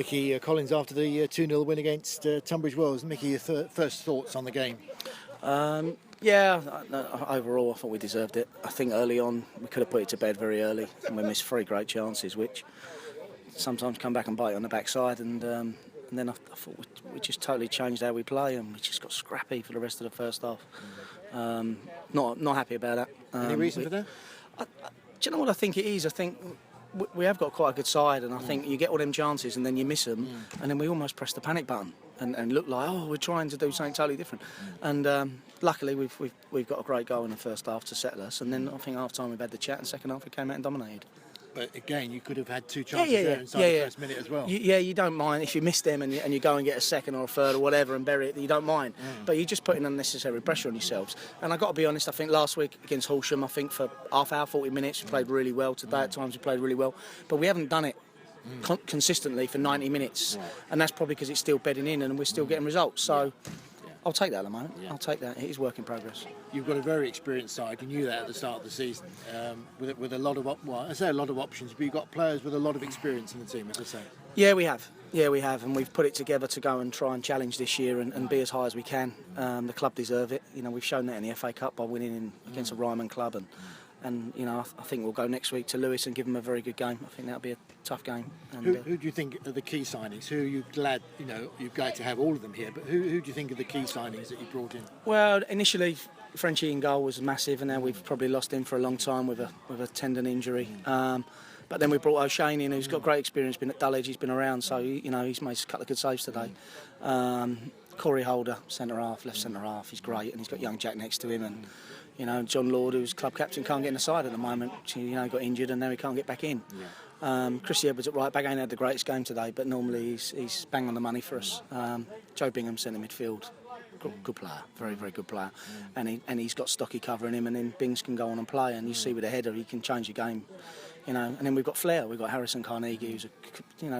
Mickey Collins, after the 2-0 win against Tunbridge Wells. Mickey, your first thoughts on the game? Overall I thought we deserved it. I think early on we could have put it to bed very early, and we missed 3 great chances, which sometimes come back and bite you on the backside. And then I thought we just totally changed how we play, and we just got scrappy for the rest of the first half. Not happy about that. Any reason for that? Do you know what I think it is? I think we have got quite a good side, and I think you get all them chances and then you miss them, and then we almost press the panic button and look like, we're trying to do something totally different. And luckily we've got a great goal in the first half to settle us, and then I think half time we've had the chat, and second half we came out and dominated. But again, you could have had 2 chances there inside the first minute as well. You don't mind if you miss them and you go and get a second or a third or whatever and bury it. You don't mind, but you're just putting unnecessary pressure on yourselves. And I got to be honest, I think last week against Horsham, I think for half hour, 40 minutes, we played really well. Today at times we played really well, but we haven't done it consistently for 90 minutes, and that's probably because it's still bedding in and we're still getting results. So. I'll take that at the moment. I'll take that. It is work in progress. You've got a very experienced side. You knew that at the start of the season, with a lot of I say a lot of options, but you've got players with a lot of experience in the team, as I say. Yeah, we have, and we've put it together to go and try and challenge this year and be as high as we can. The club deserve it. We've shown that in the FA Cup by winning against a Ryman club, and I think we'll go next week to Lewis and give them a very good game. I think that'll be a tough game. And, who do you think are the key signings? Who are you glad, you're glad to have all of them here, but who do you think are the key signings that you brought in? Well, initially Frenchie in goal was massive, and now we've probably lost him for a long time with a tendon injury. But then we brought O'Shane in, who's got great experience, been at Dulwich, he's been around, so he's made a couple of good saves today. Corey Holder, left centre half, he's great, and he's got young Jack next to him, and John Lord, who's club captain, can't get in the side at the moment. He got injured and now he can't get back in. Chrissy Edwards at right back ain't had the greatest game today, but normally he's bang on the money for us. Joe Bingham centre midfield, good player, very very good player, and he's got stocky covering him, and then Bings can go on and play, and you see with a header he can change the game. And then we've got flair. We've got Harrison Carnegie, who's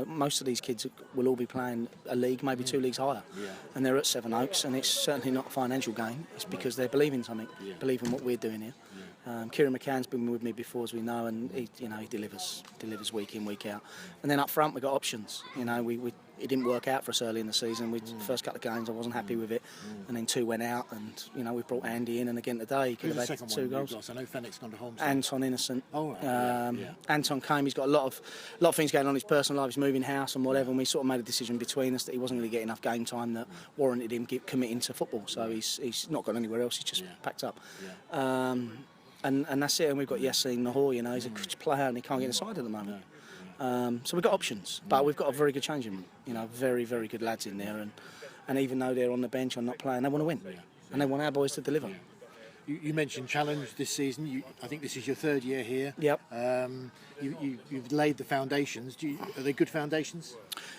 most of these kids will all be playing a league, maybe 2 leagues higher, and they're at Sevenoaks, and it's certainly not a financial gain. It's because they believe in something, believe in what we're doing here. Kieran McCann's been with me before, as we know, and he delivers week in, week out. And then up front we've got options. It didn't work out for us early in the season. First couple of games I wasn't happy with it, and then 2 went out, and we brought Andy in, and again today he could have had 2 goals. I know Fenwick's gone to home. Anton Innocent. Oh, right. Anton came. He's got a lot of things going on in his personal life. He's moving house and whatever, and we sort of made a decision between us that he wasn't going to get enough game time that warranted him committing to football. So he's not gone anywhere else. He's just packed up. And that's it. And we've got Yassine Nahor. He's a good player, and he can't get inside at the moment. So we've got options, but we've got a very good changing room. Very, very good lads in there, and even though they're on the bench or not playing, they want to win, and they want our boys to deliver. You mentioned challenge this season. I think this is your 3rd year here. Yep. You've laid the foundations. Are they good foundations?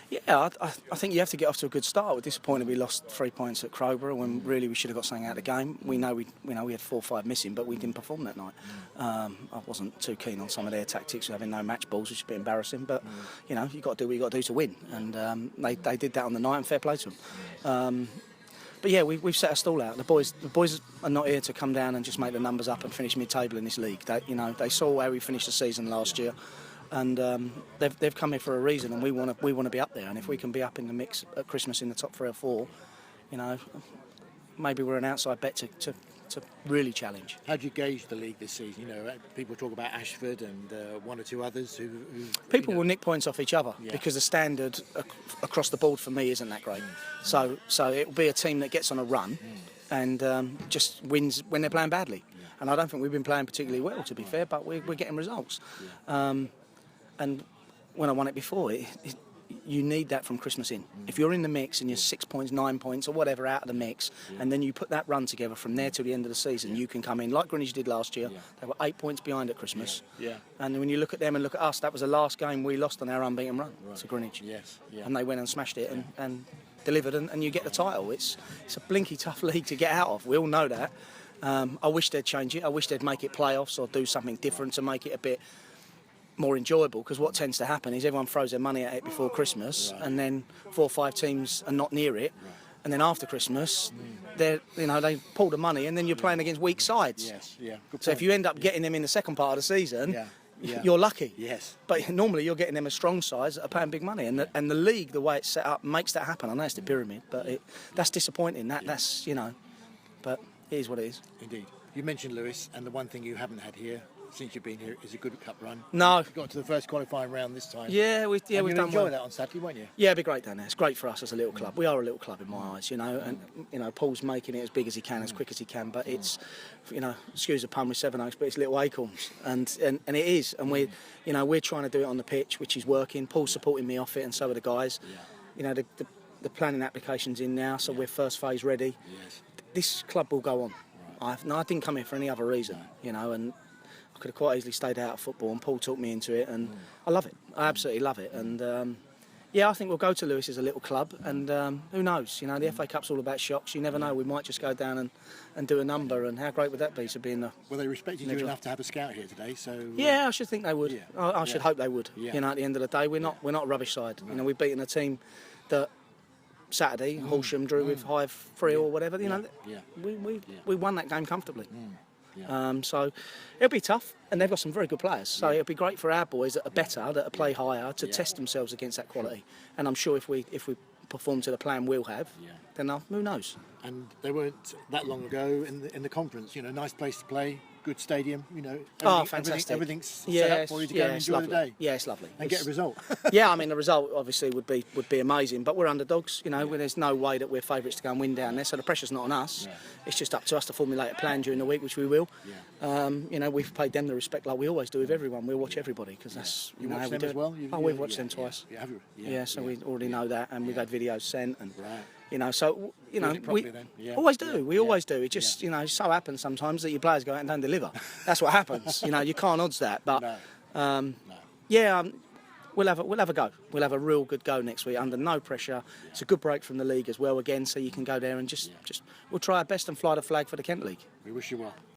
Yeah, I think you have to get off to a good start. We're disappointed we lost 3 points at Crowborough when really we should have got something out of the game. We know we had 4 or 5 missing, but we didn't perform that night. I wasn't too keen on some of their tactics, having no match balls, which is a bit embarrassing. But you've got to do what you got to do to win, and they did that on the night, and fair play to them. But yeah, we've set a stall out. The boys are not here to come down and just make the numbers up and finish mid-table in this league. They saw how we finished the season last year, and they've come here for a reason, and we want to be up there. And if we can be up in the mix at Christmas in the top 3 or 4, maybe we're an outside bet to really challenge. How do you gauge the league this season? People talk about Ashford and 1 or 2 others who people will nick points off each other because the standard across the board for me isn't that great. So it will be a team that gets on a run and just wins when they're playing badly. And I don't think we've been playing particularly well, to be fair, but we're getting results. And when I won it before, you need that from Christmas in. If you're in the mix and you're 6 points, 9 points or whatever out of the mix, and then you put that run together from there to the end of the season, you can come in like Greenwich did last year. They were 8 points behind at Christmas. And when you look at them and look at us, that was the last game we lost on our unbeaten run to Greenwich. And they went and smashed it and delivered, and you get the title. It's a blinky tough league to get out of. We all know that. I wish they'd change it. I wish they'd make it playoffs or do something different to make it a bit more enjoyable, because what tends to happen is everyone throws their money at it before Christmas, and then 4 or 5 teams are not near it, and then after Christmas they pull the money, and then you're playing against weak sides. So if you end up getting them in the second part of the season, you're lucky. Yes. But normally you're getting them as strong sides that are paying big money, and the league, the way it's set up, makes that happen. I know it's the pyramid, but that's disappointing. That's but it is what it is. Indeed. You mentioned Lewis, and the one thing you haven't had here since you've been here is a good cup run. No. You got to the first qualifying round this time. Yeah, we've done enjoy well. that on Saturday, won't you? Yeah, it'd be great down there. It's great for us as a little club. We are a little club in my eyes, and Paul's making it as big as he can, as quick as he can. But it's, excuse the pun with Sevenoaks, but it's little acorns, and it is. And we're trying to do it on the pitch, which is working. Paul's supporting me off it, and so are the guys. Yeah. The planning application's in now, so we're first phase ready. Yes. This club will go on. Right. I didn't come here for any other reason, and I could have quite easily stayed out of football, and Paul talked me into it, and I love it. I absolutely love it. And I think we'll go to Lewis as a little club, and who knows? The FA Cup's all about shocks. You never know. We might just go down and do a number, and how great would that be to be in the? Well, they respected you enough to have a scout here today, so. Yeah, I should think they would. Yeah. I should hope they would. Yeah. At the end of the day, we're not a rubbish side. Right. We've beaten a team that Saturday Horsham drew with Hive 3 or whatever. We won that game comfortably. Yeah. So it'll be tough, and they've got some very good players. So it'll be great for our boys that are better, that play higher, to test themselves against that quality. And I'm sure if we perform to the plan we'll have, then who knows? And they weren't that long ago in the conference. Nice place to play, good stadium. Fantastic. Everything's set up for you to go and enjoy the day. Yeah, it's lovely. And get a result. The result obviously would be amazing, but we're underdogs. There's no way that we're favourites to go and win down there, so the pressure's not on us. Yeah. It's just up to us to formulate a plan during the week, which we will. Yeah. We've paid them the respect like we always do with everyone. We'll watch everybody because that's you how watch we them do as it. well. We've watched them twice. Yeah, have you? Yeah, so we already know that, and we've had videos sent, and right. So properly then. Yeah. always do. Yeah. We always do. It just so happens sometimes that your players go out and don't deliver. That's what happens. You can't odds that. But No. we'll have a go. We'll have a real good go next week under no pressure. It's a good break from the league as well again, so you can go there and just we'll try our best and fly the flag for the Kent League. We wish you well.